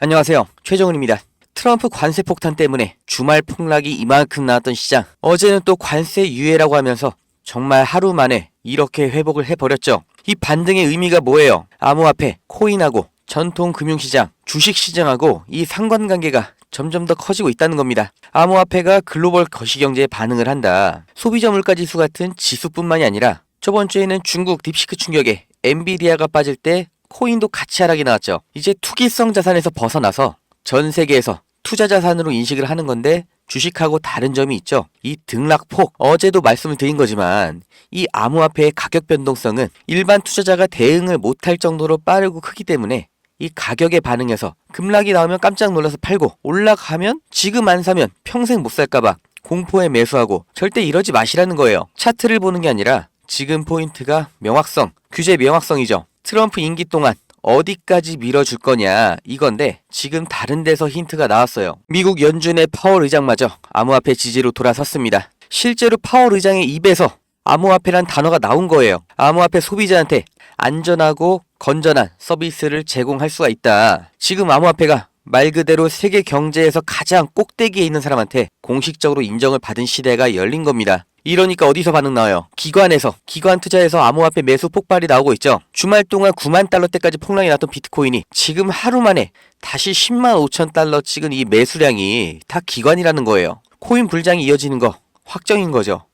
안녕하세요. 최정은입니다. 트럼프 관세 폭탄 때문에 주말 폭락이 이만큼 나왔던 시장. 어제는 또 관세 유예라고 하면서 정말 하루 만에 이렇게 회복을 해버렸죠. 이 반등의 의미가 뭐예요? 암호화폐, 코인하고 전통 금융시장, 주식시장하고 이 상관관계가 점점 더 커지고 있다는 겁니다. 암호화폐가 글로벌 거시경제에 반응을 한다. 소비자 물가지수 같은 지수뿐만이 아니라 저번 주에는 중국 딥시크 충격에 엔비디아가 빠질 때 코인도 같이 하락이 나왔죠. 이제 투기성 자산에서 벗어나서 전 세계에서 투자 자산으로 인식을 하는 건데 주식하고 다른 점이 있죠. 이 등락폭, 어제도 말씀을 드린 거지만 이 암호화폐의 가격 변동성은 일반 투자자가 대응을 못할 정도로 빠르고 크기 때문에 이 가격에 반응해서 급락이 나오면 깜짝 놀라서 팔고 올라가면 지금 안 사면 평생 못 살까봐 공포에 매수하고 절대 이러지 마시라는 거예요. 차트를 보는 게 아니라 지금 포인트가 명확성, 규제 명확성이죠. 트럼프 임기 동안 어디까지 밀어줄 거냐 이건데 지금 다른 데서 힌트가 나왔어요. 미국 연준의 파월 의장마저 암호화폐 지지로 돌아섰습니다. 실제로 파월 의장의 입에서 암호화폐란 단어가 나온 거예요. 암호화폐 소비자한테 안전하고 건전한 서비스를 제공할 수가 있다. 지금 암호화폐가 말 그대로 세계 경제에서 가장 꼭대기에 있는 사람한테 공식적으로 인정을 받은 시대가 열린 겁니다. 이러니까 어디서 반응 나와요? 기관 투자에서 암호화폐 매수 폭발이 나오고 있죠. 주말 동안 9만 달러대까지 폭락이 났던 비트코인이 지금 하루 만에 다시 10만 5천 달러 찍은 이 매수량이 다 기관이라는 거예요. 코인 불장이 이어지는 거 확정인 거죠.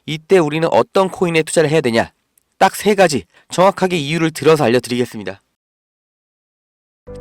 이때 우리는 어떤 코인에 투자를 해야 되냐? 딱 3가지 정확하게 이유를 들어서 알려드리겠습니다.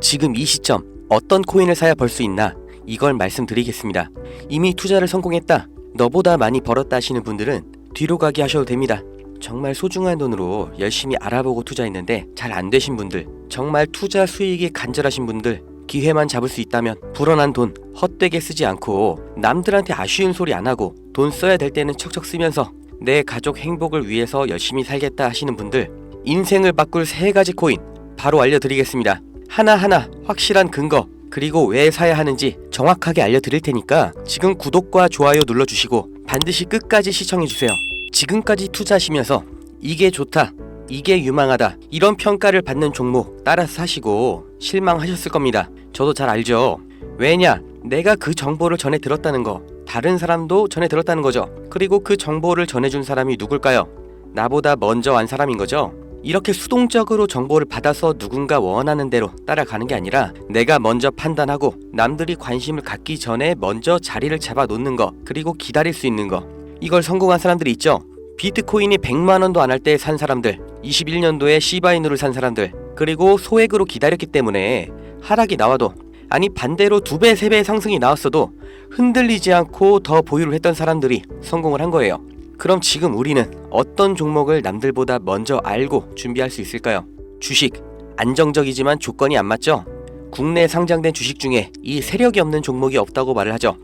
지금 이 시점 어떤 코인을 사야 벌 수 있나? 이걸 말씀드리겠습니다. 이미 투자를 성공했다, 너보다 많이 벌었다 하시는 분들은 뒤로 가기 하셔도 됩니다. 정말 소중한 돈으로 열심히 알아보고 투자했는데 잘 안 되신 분들, 정말 투자 수익이 간절하신 분들, 기회만 잡을 수 있다면 불어난 돈 헛되게 쓰지 않고 남들한테 아쉬운 소리 안 하고 돈 써야 될 때는 척척 쓰면서 내 가족 행복을 위해서 열심히 살겠다 하시는 분들, 인생을 바꿀 3가지 코인 바로 알려드리겠습니다. 하나하나 확실한 근거 그리고 왜 사야 하는지 정확하게 알려드릴 테니까 지금 구독과 좋아요 눌러주시고 반드시 끝까지 시청해주세요. 지금까지 투자하시면서 이게 좋다, 이게 유망하다 이런 평가를 받는 종목 따라서 사시고 실망하셨을 겁니다. 저도 잘 알죠. 왜냐? 내가 그 정보를 전해 들었다는 거, 다른 사람도 전해 들었다는 거죠. 그리고 그 정보를 전해준 사람이 누굴까요? 나보다 먼저 안 사람인 거죠. 이렇게 수동적으로 정보를 받아서 누군가 원하는 대로 따라가는 게 아니라 내가 먼저 판단하고 남들이 관심을 갖기 전에 먼저 자리를 잡아 놓는 거, 그리고 기다릴 수 있는 거, 이걸 성공한 사람들이 있죠. 비트코인이 100만원도 안 할 때 산 사람들, 21년도에 시바이누를 산 사람들, 그리고 소액으로 기다렸기 때문에 하락이 나와도, 아니 반대로 2배, 3배 상승이 나왔어도 흔들리지 않고 더 보유를 했던 사람들이 성공을 한 거예요. 그럼 지금 우리는 어떤 종목을 남들보다 먼저 알고 준비할 수 있을까요? 주식, 안정적이지만 조건이 안 맞죠? 국내 상장된 주식 중에 이 세력이 없는 종목이 없다고 말을 하죠.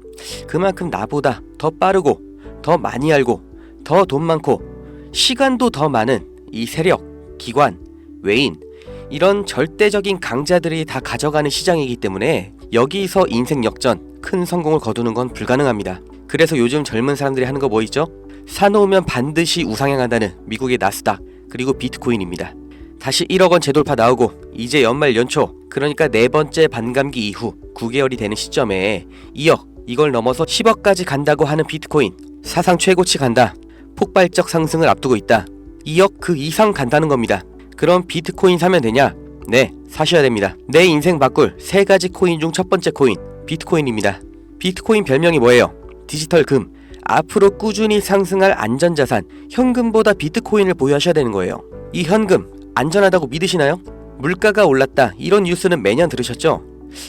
그만큼 나보다 더 빠르고 더 많이 알고 더 돈 많고 시간도 더 많은 이 세력, 기관, 외인, 이런 절대적인 강자들이 다 가져가는 시장이기 때문에 여기서 인생 역전, 큰 성공을 거두는 건 불가능합니다. 그래서 요즘 젊은 사람들이 하는 거 뭐 있죠? 사놓으면 반드시 우상향한다는 미국의 나스닥, 그리고 비트코인입니다. 다시 1억원 재돌파 나오고 이제 연말 연초, 그러니까 4번째 반감기 이후 9개월이 되는 시점에 2억, 이걸 넘어서 10억까지 간다고 하는 비트코인, 사상 최고치 간다, 폭발적 상승을 앞두고 있다, 2억 그 이상 간다는 겁니다. 그럼 비트코인 사면 되냐? 네, 사셔야 됩니다. 내 인생 바꿀 3가지 코인 중 첫 번째 코인, 비트코인입니다. 비트코인 별명이 뭐예요? 디지털 금. 앞으로 꾸준히 상승할 안전자산, 현금보다 비트코인을 보유하셔야 되는 거예요. 이 현금 안전하다고 믿으시나요? 물가가 올랐다, 이런 뉴스는 매년 들으셨죠?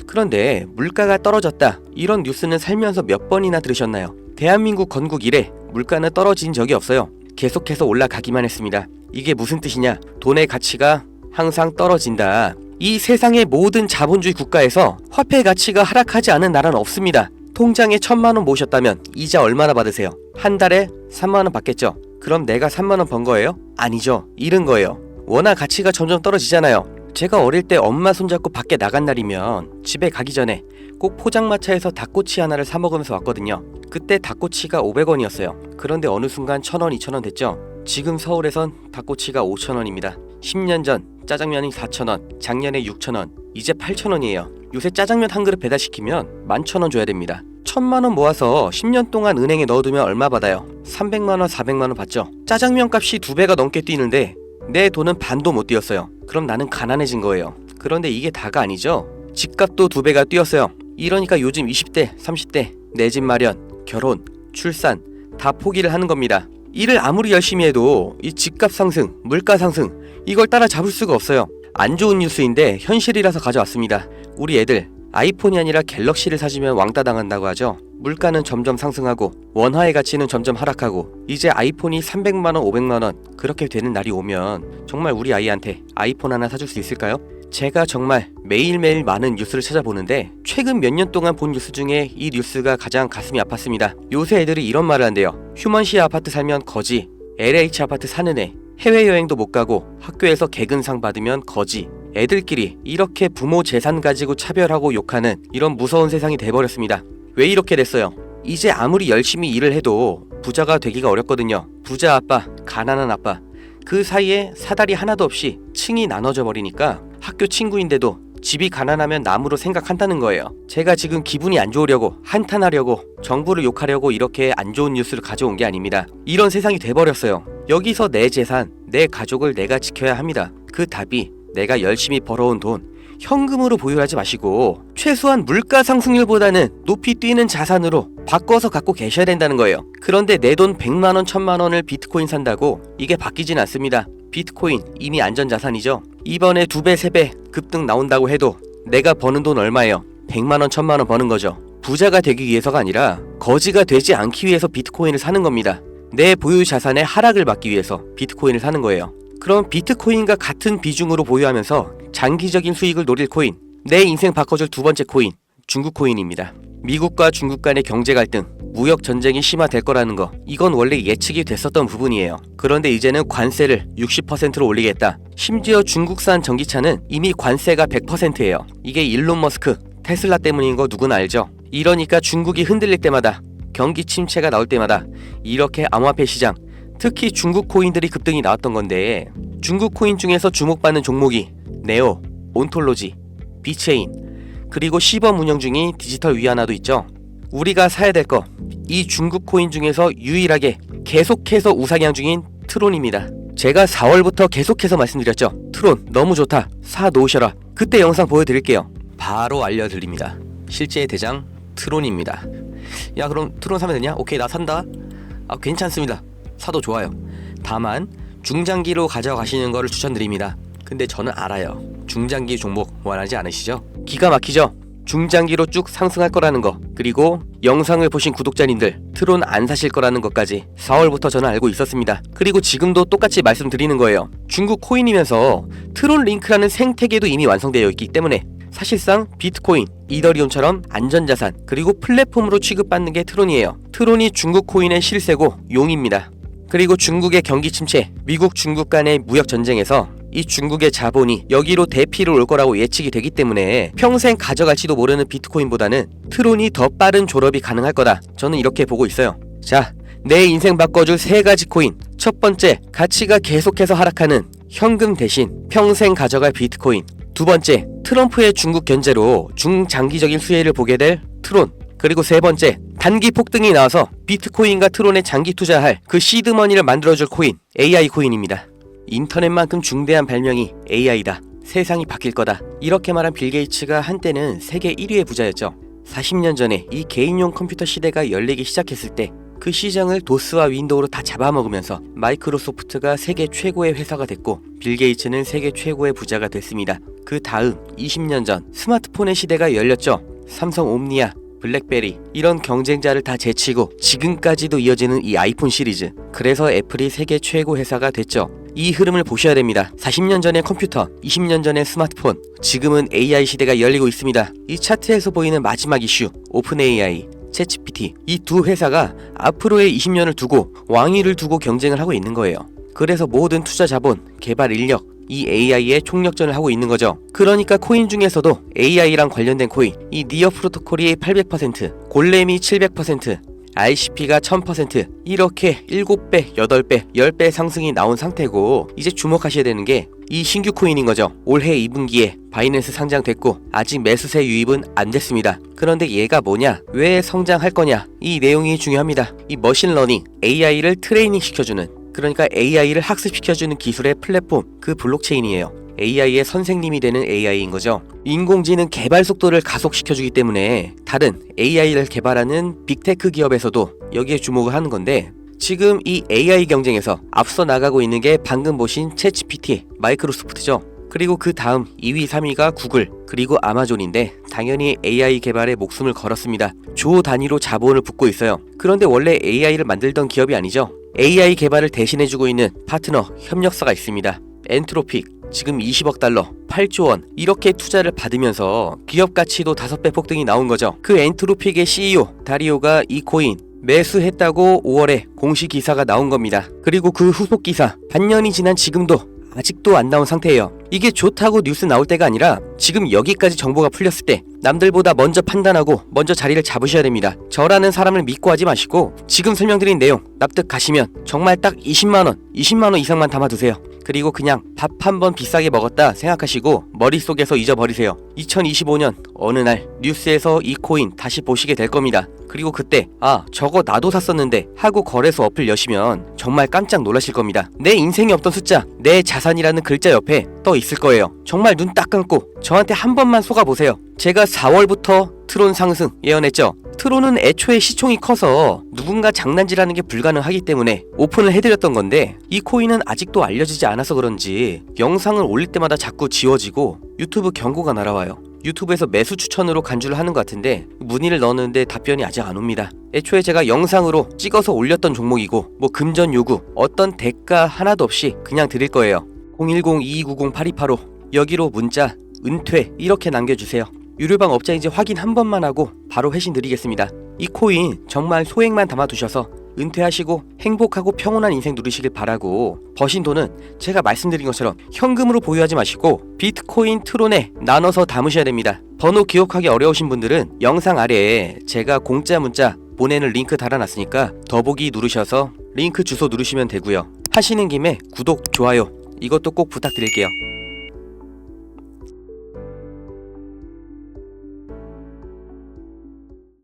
그런데 물가가 떨어졌다, 이런 뉴스는 살면서 몇 번이나 들으셨나요? 대한민국 건국 이래 물가는 떨어진 적이 없어요. 계속해서 올라가기만 했습니다. 이게 무슨 뜻이냐? 돈의 가치가 항상 떨어진다. 이 세상의 모든 자본주의 국가에서 화폐 가치가 하락하지 않은 나라는 없습니다. 통장에 1000만원 모으셨다면 이자 얼마나 받으세요? 한 달에 3만원 받겠죠? 그럼 내가 3만원 번 거예요? 아니죠. 잃은 거예요. 워낙 가치가 점점 떨어지잖아요. 제가 어릴 때 엄마 손잡고 밖에 나간 날이면 집에 가기 전에 꼭 포장마차에서 닭꼬치 하나를 사 먹으면서 왔거든요. 그때 닭꼬치가 500원이었어요. 그런데 어느 순간 1000원, 2000원 됐죠? 지금 서울에선 닭꼬치가 5000원입니다. 10년 전 짜장면이 4000원, 작년에 6000원, 이제 8000원이에요. 요새 짜장면 한 그릇 배달시키면 11,000원 줘야 됩니다. 1,000만원 모아서 10년 동안 은행에 넣어두면 얼마 받아요? 300만원, 400만원 받죠? 짜장면 값이 2배가 넘게 뛰는데 내 돈은 반도 못 뛰었어요. 그럼 나는 가난해진 거예요. 그런데 이게 다가 아니죠? 집값도 2배가 뛰었어요. 이러니까 요즘 20대, 30대 내 집 마련, 결혼, 출산 다 포기를 하는 겁니다. 일을 아무리 열심히 해도 이 집값 상승, 물가 상승 이걸 따라잡을 수가 없어요. 안 좋은 뉴스인데 현실이라서 가져왔습니다. 우리 애들 아이폰이 아니라 갤럭시를 사주면 왕따 당한다고 하죠. 물가는 점점 상승하고 원화의 가치는 점점 하락하고 이제 아이폰이 300만원, 500만원 그렇게 되는 날이 오면 정말 우리 아이한테 아이폰 하나 사줄 수 있을까요? 제가 정말 매일매일 많은 뉴스를 찾아보는데 최근 몇 년 동안 본 뉴스 중에 이 뉴스가 가장 가슴이 아팠습니다. 요새 애들이 이런 말을 한대요. 휴먼시 아파트 살면 거지, LH 아파트 사는 애, 해외여행도 못 가고 학교에서 개근상 받으면 거지. 애들끼리 이렇게 부모 재산 가지고 차별하고 욕하는 이런 무서운 세상이 돼버렸습니다. 왜 이렇게 됐어요? 이제 아무리 열심히 일을 해도 부자가 되기가 어렵거든요. 부자 아빠, 가난한 아빠 그 사이에 사다리 하나도 없이 층이 나눠져 버리니까 학교 친구인데도 집이 가난하면 남으로 생각한다는 거예요. 제가 지금 기분이 안 좋으려고 한탄하려고 정부를 욕하려고 이렇게 안 좋은 뉴스를 가져온 게 아닙니다. 이런 세상이 돼버렸어요. 여기서 내 재산, 내 가족을 내가 지켜야 합니다. 그 답이 내가 열심히 벌어온 돈 현금으로 보유하지 마시고 최소한 물가 상승률보다는 높이 뛰는 자산으로 바꿔서 갖고 계셔야 된다는 거예요. 그런데 내 돈 100만원, 1000만원을 비트코인 산다고 이게 바뀌진 않습니다. 비트코인 이미 안전자산이죠. 이번에 2배, 3배 급등 나온다고 해도 내가 버는 돈 얼마예요? 100만원, 1000만원 버는 거죠. 부자가 되기 위해서가 아니라 거지가 되지 않기 위해서 비트코인을 사는 겁니다. 내 보유 자산의 하락을 막기 위해서 비트코인을 사는 거예요. 그럼 비트코인과 같은 비중으로 보유하면서 장기적인 수익을 노릴 코인, 내 인생 바꿔줄 두 번째 코인, 중국 코인입니다. 미국과 중국 간의 경제 갈등, 무역 전쟁이 심화될 거라는 거, 이건 원래 예측이 됐었던 부분이에요. 그런데 이제는 관세를 60%로 올리겠다. 심지어 중국산 전기차는 이미 관세가 100%예요. 이게 일론 머스크, 테슬라 때문인 거 누구나 알죠? 이러니까 중국이 흔들릴 때마다, 경기 침체가 나올 때마다 이렇게 암호화폐 시장, 특히 중국 코인들이 급등이 나왔던 건데, 중국 코인 중에서 주목받는 종목이 네오, 온톨로지, 비체인, 그리고 시범 운영 중인 디지털 위안화도 있죠. 우리가 사야 될 거, 이 중국 코인 중에서 유일하게 계속해서 우상향 중인 트론입니다. 제가 4월부터 계속해서 말씀드렸죠. 트론 너무 좋다, 사 놓으셔라. 그때 영상 보여드릴게요. 바로 알려드립니다. 실제의 대장 트론입니다. 야, 그럼 트론 사면 되냐? 오케이, 나 산다. 괜찮습니다. 사도 좋아요. 다만 중장기로 가져가시는 거를 추천드립니다. 근데 저는 알아요. 중장기 종목 원하지 않으시죠? 기가 막히죠? 중장기로 쭉 상승할 거라는 거, 그리고 영상을 보신 구독자님들 트론 안 사실 거라는 것까지 4월부터 저는 알고 있었습니다. 그리고 지금도 똑같이 말씀드리는 거예요. 중국 코인이면서 트론 링크라는 생태계도 이미 완성되어 있기 때문에 사실상 비트코인, 이더리움처럼 안전자산, 그리고 플랫폼으로 취급받는 게 트론이에요. 트론이 중국 코인의 실세고 용입니다. 그리고 중국의 경기 침체, 미국 중국 간의 무역 전쟁에서 이 중국의 자본이 여기로 대피를 올 거라고 예측이 되기 때문에 평생 가져갈지도 모르는 비트코인보다는 트론이 더 빠른 졸업이 가능할 거다. 저는 이렇게 보고 있어요. 자, 내 인생 바꿔줄 3가지 코인. 첫 번째, 가치가 계속해서 하락하는 현금 대신 평생 가져갈 비트코인. 두 번째, 트럼프의 중국 견제로 중장기적인 수혜를 보게 될 트론. 그리고 세 번째, 단기 폭등이 나와서 비트코인과 트론에 장기 투자할 그 시드머니를 만들어줄 코인, AI 코인입니다. 인터넷만큼 중대한 발명이 AI다. 세상이 바뀔 거다. 이렇게 말한 빌 게이츠가 한때는 세계 1위의 부자였죠. 40년 전에 이 개인용 컴퓨터 시대가 열리기 시작했을 때 그 시장을 도스와 윈도우로 다 잡아먹으면서 마이크로소프트가 세계 최고의 회사가 됐고 빌 게이츠는 세계 최고의 부자가 됐습니다. 그 다음 20년 전 스마트폰의 시대가 열렸죠. 삼성 옴니아, 블랙베리 이런 경쟁자를 다 제치고 지금까지도 이어지는 이 아이폰 시리즈. 그래서 애플이 세계 최고 회사가 됐죠. 이 흐름을 보셔야 됩니다. 40년 전의 컴퓨터, 20년 전의 스마트폰, 지금은 AI 시대가 열리고 있습니다. 이 차트에서 보이는 마지막 이슈, 오픈 AI, 챗GPT, 이 두 회사가 앞으로의 20년을 두고 왕위를 두고 경쟁을 하고 있는 거예요. 그래서 모든 투자 자본, 개발 인력, 이 AI의 총력전을 하고 있는 거죠. 그러니까 코인 중에서도 AI랑 관련된 코인, 이 니어 프로토콜이 800%, 골렘이 700%, RCP가 1000% 이렇게 7배, 8배, 10배 상승이 나온 상태고 이제 주목하셔야 되는 게 이 신규 코인인 거죠. 올해 2분기에 바이낸스 상장됐고 아직 매수세 유입은 안 됐습니다. 그런데 얘가 뭐냐? 왜 성장할 거냐? 이 내용이 중요합니다. 이 머신러닝, AI를 트레이닝 시켜주는, 그러니까 AI를 학습시켜주는 기술의 플랫폼, 그 블록체인이에요. AI의 선생님이 되는 AI인 거죠. 인공지능 개발 속도를 가속시켜주기 때문에 다른 AI를 개발하는 빅테크 기업에서도 여기에 주목을 하는 건데, 지금 이 AI 경쟁에서 앞서 나가고 있는 게 방금 보신 챗GPT, 마이크로소프트죠. 그리고 그 다음 2위, 3위가 구글, 그리고 아마존인데 당연히 AI 개발에 목숨을 걸었습니다. 조 단위로 자본을 붓고 있어요. 그런데 원래 AI를 만들던 기업이 아니죠. AI 개발을 대신해주고 있는 파트너, 협력사가 있습니다. 엔트로픽, 지금 20억 달러, 8조 원 이렇게 투자를 받으면서 기업 가치도 5배 폭등이 나온 거죠. 그 엔트로픽의 CEO 다리오가 이 코인 매수했다고 5월에 공식 기사가 나온 겁니다. 그리고 그 후속 기사 반년이 지난 지금도 아직도 안 나온 상태예요. 이게 좋다고 뉴스 나올 때가 아니라 지금 여기까지 정보가 풀렸을 때 남들보다 먼저 판단하고 먼저 자리를 잡으셔야 됩니다. 저라는 사람을 믿고 하지 마시고 지금 설명드린 내용 납득 가시면 정말 딱 20만원 이상만 담아두세요. 그리고 그냥 밥 한 번 비싸게 먹었다 생각하시고 머릿속에서 잊어버리세요. 2025년 어느 날 뉴스에서 이 코인 다시 보시게 될 겁니다. 그리고 그때 저거 나도 샀었는데 하고 거래소 어플 여시면 정말 깜짝 놀라실 겁니다. 내 인생에 없던 숫자, 내 자산이라는 글자 옆에 떠 있을 거예요. 정말 눈 딱 감고 저한테 한 번만 속아보세요. 제가 4월부터 트론 상승 예언했죠. 트론은 애초에 시총이 커서 누군가 장난질하는 게 불가능하기 때문에 오픈을 해드렸던 건데 이 코인은 아직도 알려지지 않아서 그런지 영상을 올릴 때마다 자꾸 지워지고 유튜브 경고가 날아와요. 유튜브에서 매수 추천으로 간주를 하는 것 같은데 문의를 넣었는데 답변이 아직 안 옵니다. 애초에 제가 영상으로 찍어서 올렸던 종목이고 뭐 금전 요구 어떤 대가 하나도 없이 그냥 드릴 거예요. 010-2290-8285 여기로 문자 은퇴 이렇게 남겨주세요. 유료방 업자인지 확인 한 번만 하고 바로 회신 드리겠습니다. 이 코인 정말 소액만 담아두셔서 은퇴하시고 행복하고 평온한 인생 누리시길 바라고, 버신 돈은 제가 말씀드린 것처럼 현금으로 보유하지 마시고 비트코인 트론에 나눠서 담으셔야 됩니다. 번호 기억하기 어려우신 분들은 영상 아래에 제가 공짜 문자 보내는 링크 달아놨으니까 더보기 누르셔서 링크 주소 누르시면 되고요. 하시는 김에 구독, 좋아요 이것도 꼭 부탁드릴게요.